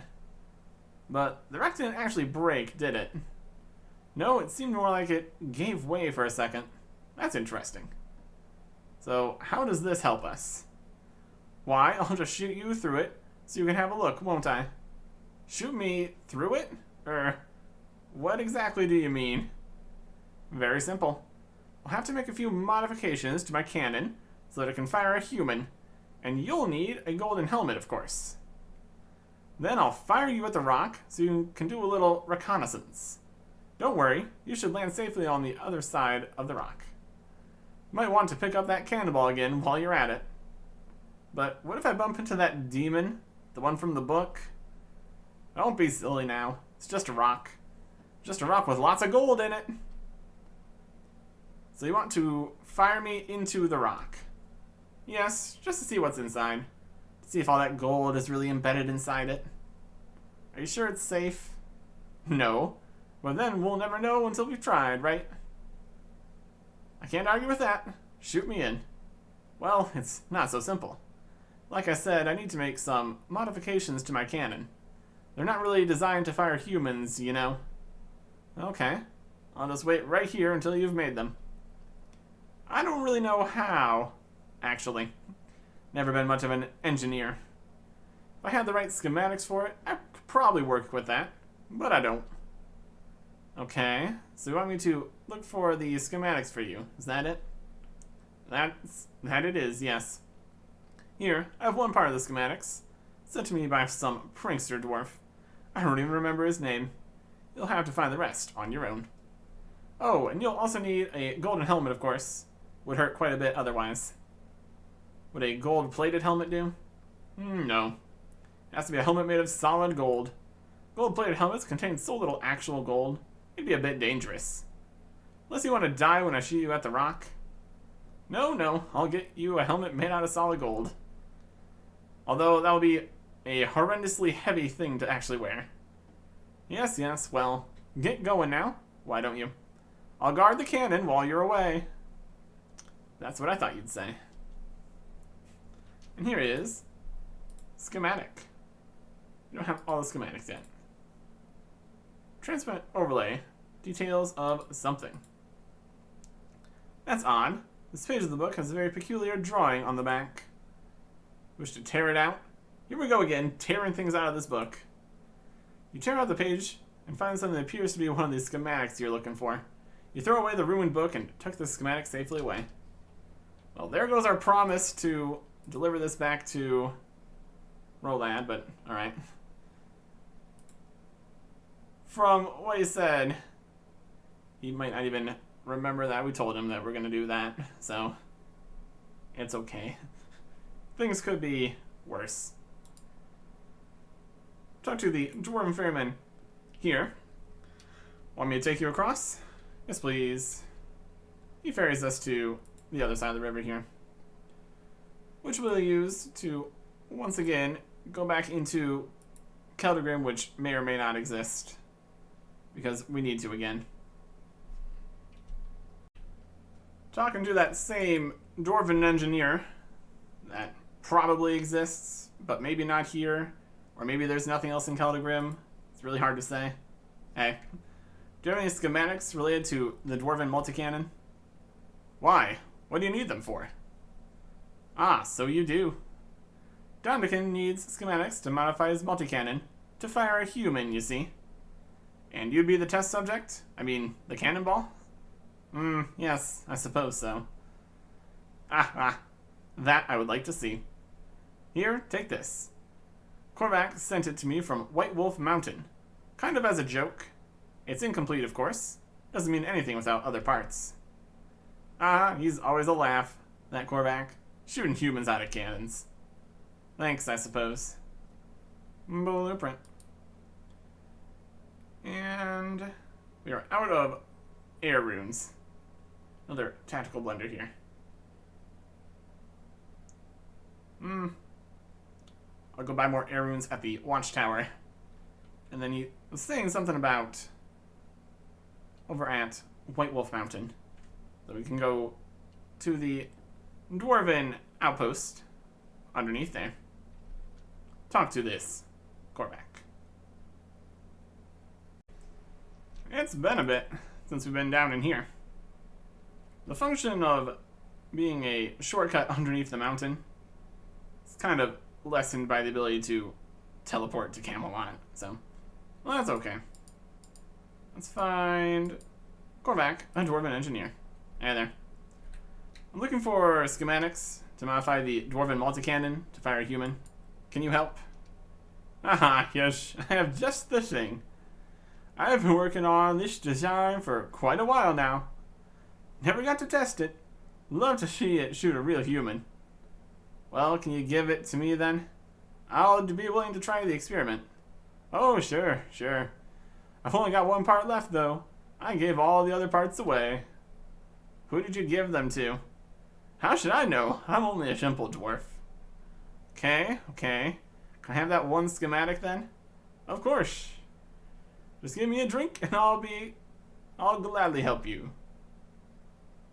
But the rock didn't actually break, did it? No, it seemed more like it gave way for a second. That's interesting. So, how does this help us? Why, I'll just shoot you through it so you can have a look, won't I? Shoot me through it? What exactly do you mean? Very simple. I'll have to make a few modifications to my cannon so that it can fire a human, and you'll need a golden helmet, of course. Then I'll fire you at the rock so you can do a little reconnaissance. Don't worry, you should land safely on the other side of the rock. You might want to pick up that cannonball again while you're at it. But what if I bump into that demon? The one from the book? Don't be silly now. It's just a rock. Just a rock with lots of gold in it. So you want to fire me into the rock. Yes, just to see what's inside. To see if all that gold is really embedded inside it. Are you sure it's safe? No. Well then we'll never know until we've tried, right? I can't argue with that. Shoot me in. Well, it's not so simple. Like I said, I need to make some modifications to my cannon. They're not really designed to fire humans, you know. Okay. I'll just wait right here until you've made them. I don't really know how, actually. Never been much of an engineer. If I had the right schematics for it, I could probably work with that, but I don't. Okay, so you want me to look for the schematics for you, is that it? That it is, yes. Here, I have one part of the schematics, sent to me by some prankster dwarf. I don't even remember his name. You'll have to find the rest on your own. Oh, and you'll also need a golden helmet, of course. Would hurt quite a bit otherwise. Would a gold-plated helmet do? No. It has to be a helmet made of solid gold. Gold-plated helmets contain so little actual gold, it'd be a bit dangerous. Unless you want to die when I shoot you at the rock. No, I'll get you a helmet made out of solid gold. Although that would be a horrendously heavy thing to actually wear. Yes, well, get going now. Why don't you? I'll guard the cannon while you're away. That's what I thought you'd say. And here is schematic. You don't have all the schematics yet. Transparent overlay. Details of something. That's odd. This page of the book has a very peculiar drawing on the back. Wish to tear it out? Here we go again, tearing things out of this book. You tear out the page and find something that appears to be one of the schematics you're looking for. You throw away the ruined book and tuck the schematic safely away. Well, there goes our promise to deliver this back to Rolad, but alright. From what he said, he might not even remember that. We told him that we're going to do that, so it's okay. Things could be worse. Talk to the Dwarven Ferryman here. Want me to take you across? Yes, please. He ferries us to the other side of the river here, which we'll use to, once again, go back into Keldagrim, which may or may not exist, because we need to again. Talking to that same Dwarven engineer that probably exists, but maybe not here, or maybe there's nothing else in Keldagrim. It's really hard to say. Hey, do you have any schematics related to the Dwarven multi-cannon? Why? What do you need them for? Ah, so you do. Dondakin needs schematics to modify his multi-cannon to fire a human, you see. And you'd be the test subject? I mean, the cannonball? Yes, I suppose so. That I would like to see. Here, take this. Korvac sent it to me from White Wolf Mountain. Kind of as a joke. It's incomplete, of course. Doesn't mean anything without other parts. He's always a laugh, that Korvac. Shooting humans out of cannons. Thanks, I suppose. Blueprint. And we are out of air runes. Another tactical blender here. I'll go buy more air runes at the watchtower. And then he was saying something about over at White Wolf Mountain. So we can go to the Dwarven outpost underneath there. Talk to this Korvac. It's been a bit since we've been down in here. The function of being a shortcut underneath the mountain is kind of lessened by the ability to teleport to Camelot, so, well, that's okay. Let's find Korvac, a Dwarven engineer. Hey there. I'm looking for schematics to modify the Dwarven multi-cannon to fire a human. Can you help? Yes, I have just the thing. I've been working on this design for quite a while now. Never got to test it. Love to see it shoot a real human. Well, can you give it to me then? I'll be willing to try the experiment. Oh, sure, sure. I've only got one part left, though. I gave all the other parts away. Who did you give them to? How should I know? I'm only a simple dwarf. Okay, okay. Can I have that one schematic then? Of course. Just give me a drink and I'll gladly help you.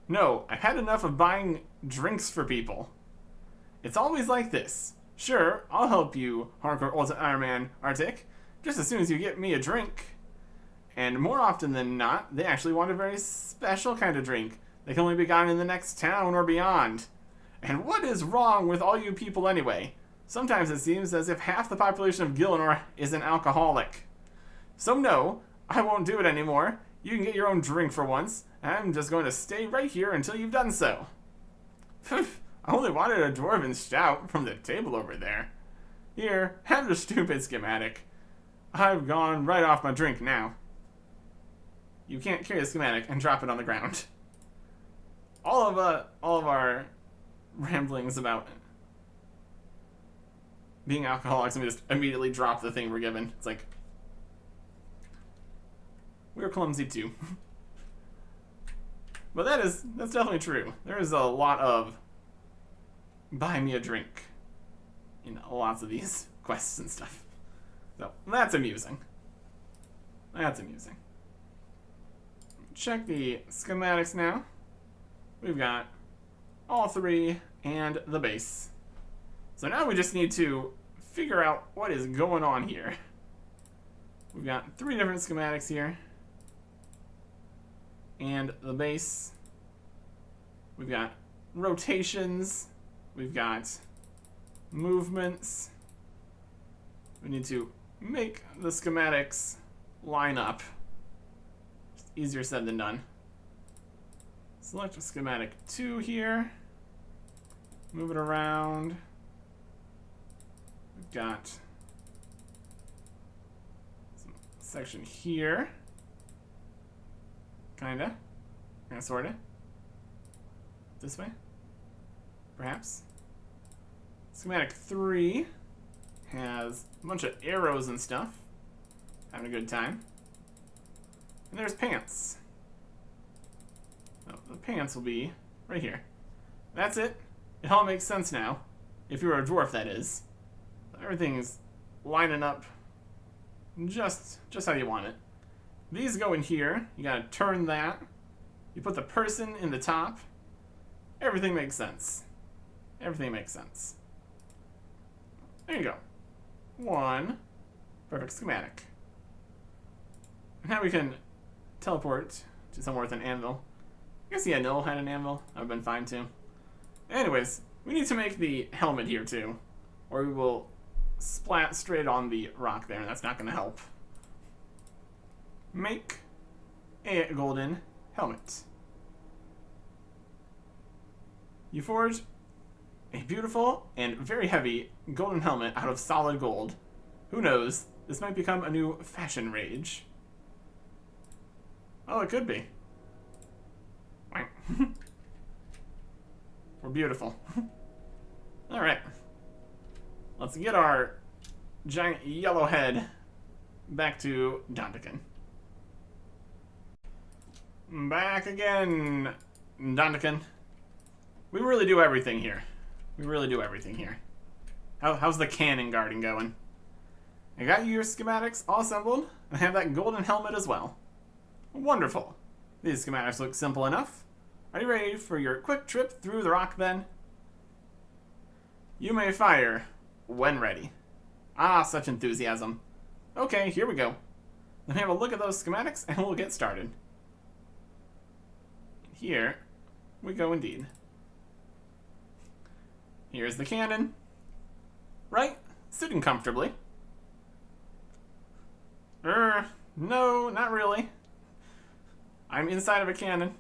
No, I've had enough of buying drinks for people. It's always like this. Sure, I'll help you, Hardcore Ultimate Ironman Artic, just as soon as you get me a drink. And more often than not, they actually want a very special kind of drink that can only be gotten in the next town or beyond. And what is wrong with all you people anyway? Sometimes it seems as if half the population of Gillinor is an alcoholic. So no, I won't do it anymore. You can get your own drink for once. I'm just going to stay right here until you've done so. I only wanted a dwarven shout from the table over there. Here, have the stupid schematic. I've gone right off my drink now. You can't carry a schematic and drop it on the ground. All of our ramblings about being alcoholics and we just immediately drop the thing we're given. It's like, we're clumsy too. But that's definitely true. There is a lot of buy me a drink in lots of these quests and stuff. So that's amusing. That's amusing. Check the schematics now. We've got all three and the base. So now we just need to figure out what is going on here. We've got three different schematics here. And the base. We've got rotations. We've got movements. We need to make the schematics line up. It's easier said than done. Select a schematic 2 here. Move it around. We've got some section here. Kinda, sorta. This way, perhaps. Schematic 3 has a bunch of arrows and stuff. Having a good time. And there's pants. Oh, the pants will be right here. That's it. It all makes sense now. If you're a dwarf, that is. Everything's lining up just how you want it. These go in here. You gotta turn that. You put the person in the top. Everything makes sense. Everything makes sense. There you go. One perfect schematic. Now we can teleport to somewhere with an anvil. I guess the Anil had an anvil. That would have been fine too. Anyways, we need to make the helmet here too, or we will splat straight on the rock there, and that's not going to help. Make a golden helmet. You forge a beautiful and very heavy golden helmet out of solid gold. Who knows? This might become a new fashion rage. Oh, it could be. We're beautiful. Alright. Let's get our giant yellow head back to Dondican. Back again, Dondican. We really do everything here. We really do everything here. How's the cannon guarding going? I got your schematics all assembled, and I have that golden helmet as well. Wonderful. These schematics look simple enough. Are you ready for your quick trip through the rock then? You may fire when ready. Ah, such enthusiasm. Okay, here we go. Let me have a look at those schematics and we'll get started. Here we go indeed. Here's the cannon. Right? Sitting comfortably. No, not really. I'm inside of a cannon.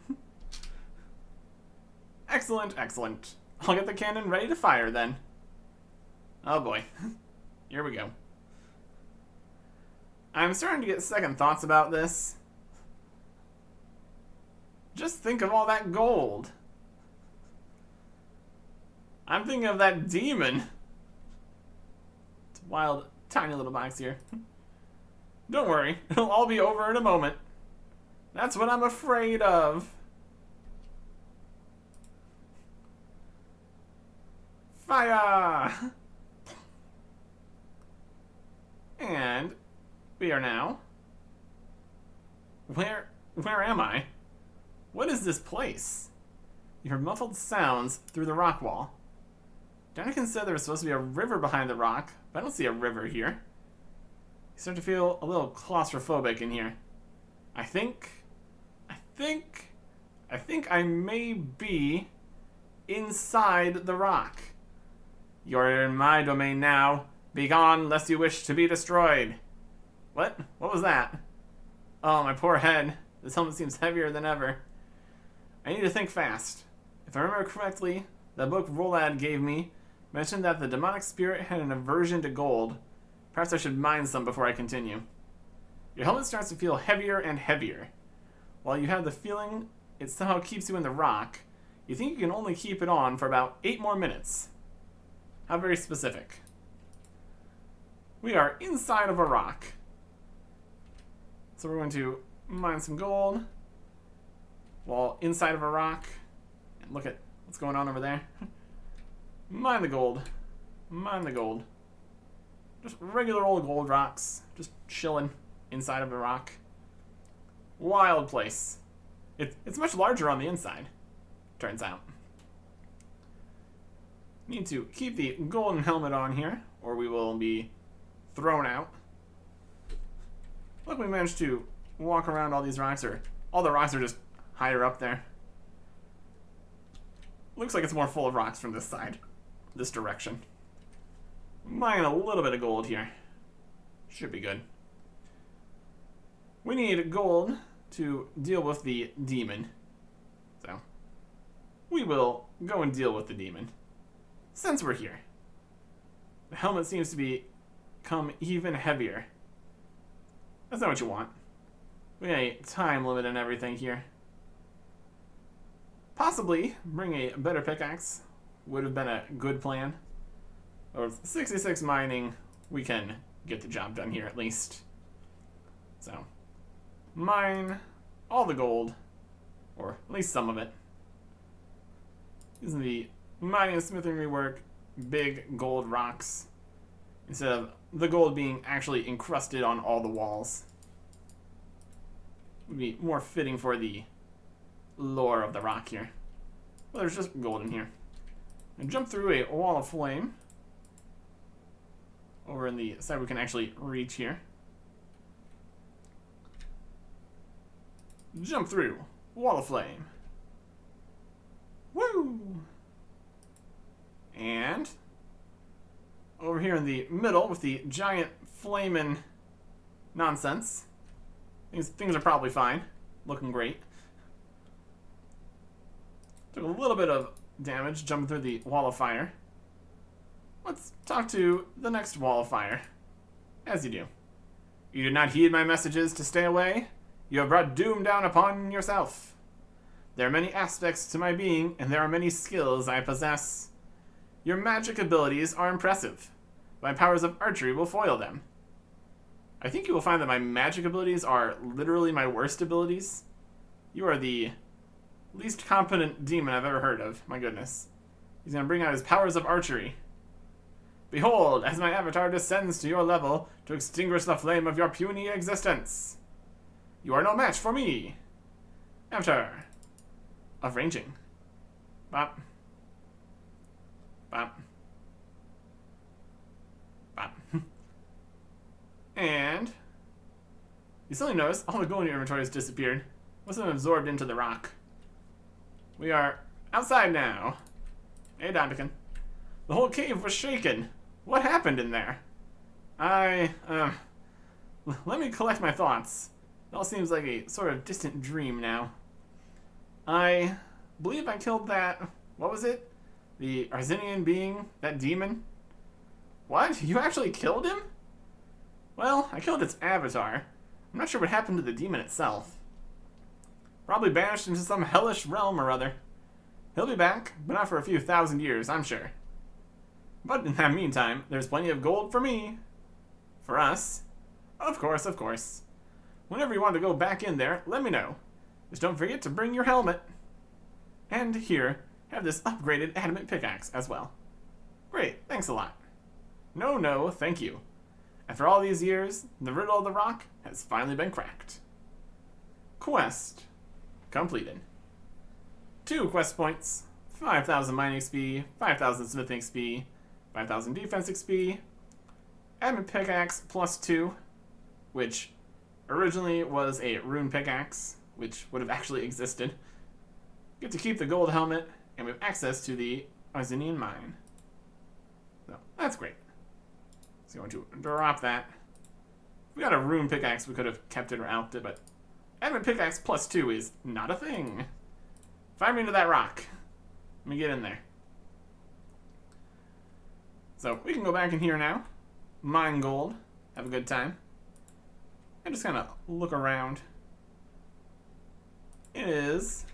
Excellent, excellent. I'll get the cannon ready to fire then. Oh boy. Here we go. I'm starting to get second thoughts about this. Just think of all that gold. I'm thinking of that demon. It's a wild, tiny little box here. Don't worry, it'll all be over in a moment. That's what I'm afraid of. Fire! And we are now... Where am I? What is this place? You hear muffled sounds through the rock wall. Jonathan said there was supposed to be a river behind the rock, but I don't see a river here. You start to feel a little claustrophobic in here. I think I may be inside the rock. You're in my domain now. Be gone, lest you wish to be destroyed. What? What was that? Oh, my poor head. This helmet seems heavier than ever. I need to think fast. If I remember correctly, the book Rolad gave me mentioned that the demonic spirit had an aversion to gold. Perhaps I should mine some before I continue. Your helmet starts to feel heavier and heavier. While you have the feeling it somehow keeps you in the rock, you think you can only keep it on for about 8 more minutes. How very specific. We are inside of a rock. So we're going to mine some gold while inside of a rock. And look at what's going on over there. Mine the gold. Mine the gold. Just regular old gold rocks. Just chilling inside of a rock. Wild place. It's much larger on the inside, turns out. Need to keep the golden helmet on here, or we will be thrown out. Look, we managed to walk around all these rocks, or all the rocks are just higher up there. Looks like it's more full of rocks from this side, this direction. Mine a little bit of gold here. Should be good. We need gold to deal with the demon. So, we will go and deal with the demon. Since we're here. The helmet seems to become even heavier. That's not what you want. We got a time limit and everything here. Possibly bring a better pickaxe would have been a good plan. Or with 66 mining, we can get the job done here at least. So, mine all the gold, or at least some of it. Using the mining and smithing rework big gold rocks instead of the gold being actually encrusted on all the walls. Would be more fitting for the lore of the rock here. Well, there's just gold in here. And jump through a wall of flame. Over in the side we can actually reach here. Jump through wall of flame. Woo! And over here in the middle with the giant flamin' nonsense. Things are probably fine. Looking great. Took a little bit of damage jumping through the wall of fire. Let's talk to the next wall of fire. As you do. You did not heed my messages to stay away. You have brought doom down upon yourself. There are many aspects to my being, and there are many skills I possess. Your magic abilities are impressive. My powers of archery will foil them. I think you will find that my magic abilities are literally my worst abilities. You are the least competent demon I've ever heard of. My goodness. He's going to bring out his powers of archery. Behold, as my avatar descends to your level to extinguish the flame of your puny existence. You are no match for me. Avatar of ranging. Bop. Bop. Bop. And you suddenly notice all the gold in your inventory has disappeared. Must have been absorbed into the rock. We are outside now. Hey, Dondican. The whole cave was shaken. What happened in there? Let me collect my thoughts. It all seems like a sort of distant dream now. I believe I killed that... What was it? The Arzinian being? That demon? What? You actually killed him? Well, I killed its avatar. I'm not sure what happened to the demon itself. Probably banished into some hellish realm or other. He'll be back, but not for a few thousand years, I'm sure. But in that meantime, there's plenty of gold for me. For us. Of course, of course. Whenever you want to go back in there, let me know. Just don't forget to bring your helmet. And here, have this upgraded adamant pickaxe as well. Great, thanks a lot. No, thank you. After all these years, the riddle of the rock has finally been cracked. Quest completed. 2 quest points, 5,000 mining XP, 5,000 smithing XP, 5,000 defense XP, adamant pickaxe +2, which originally was a rune pickaxe, which would have actually existed. Get to keep the gold helmet, and we have access to the Arsenian mine. So, that's great. So, going to drop that. If we got a rune pickaxe, we could have kept it or outed it, but adamant pickaxe +2 is not a thing. Fire me into that rock. Let me get in there. So, we can go back in here now, mine gold, have a good time, and just kind of look around. It is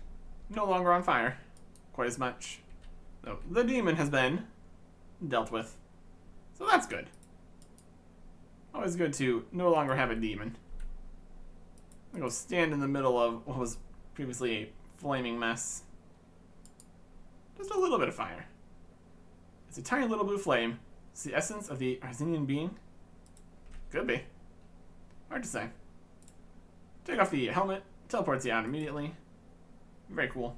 no longer on fire quite as much. So the demon has been dealt with. So that's good. Always good to no longer have a demon. I'm gonna go stand in the middle of what was previously a flaming mess. Just a little bit of fire. It's a tiny little blue flame. It's the essence of the Arsenian being. Could be. Hard to say. Take off the helmet. Teleports you out immediately. Very cool.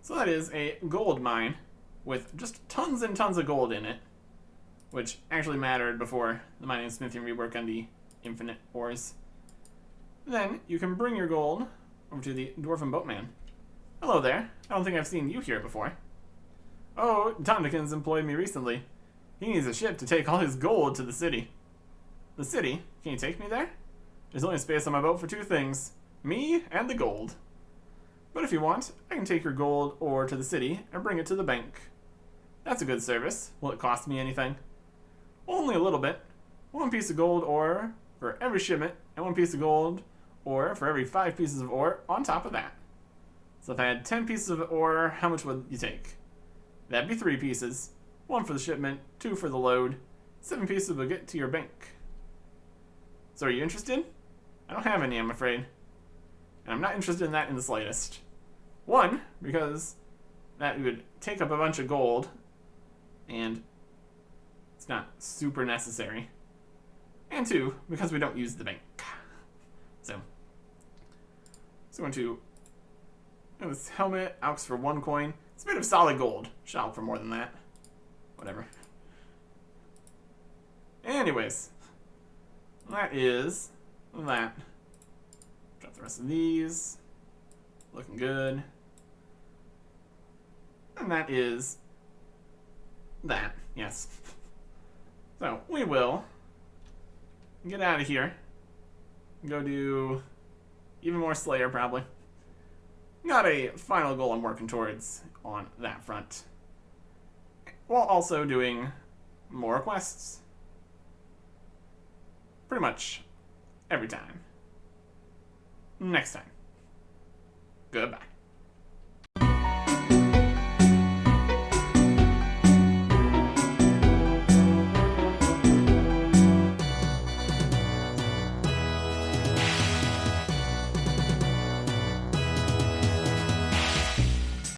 So that is a gold mine with just tons and tons of gold in it, which actually mattered before the mining and smithing rework on the infinite ores. Then you can bring your gold over to the Dwarven Boatman. Hello there. I don't think I've seen you here before. Oh, Dondikin's employed me recently. He needs a ship to take all his gold to the city. The city? Can you take me there? There's only space on my boat for 2 things. Me and the gold. But if you want, I can take your gold or to the city and bring it to the bank. That's a good service. Will it cost me anything? Only a little bit. 1 piece of gold ore for every shipment, and 1 piece of gold ore for every 5 pieces of ore on top of that. So if I had 10 pieces of ore, how much would you take? That'd be 3 pieces. 1 for the shipment, 2 for the load. 7 pieces will get to your bank. So are you interested? I don't have any, I'm afraid. And I'm not interested in that in the slightest. 1, because that would take up a bunch of gold, and it's not super necessary. And 2, because we don't use the bank. So going to this helmet, AUX for 1 coin. It's made of solid gold. Should AUX for more than that. Whatever. Anyways, that is that. Drop the rest of these. Looking good. And that is that, yes. So, we will get out of here. Go do even more Slayer, probably. Got a final goal I'm working towards on that front. While also doing more quests. Pretty much every time. Next time. Goodbye.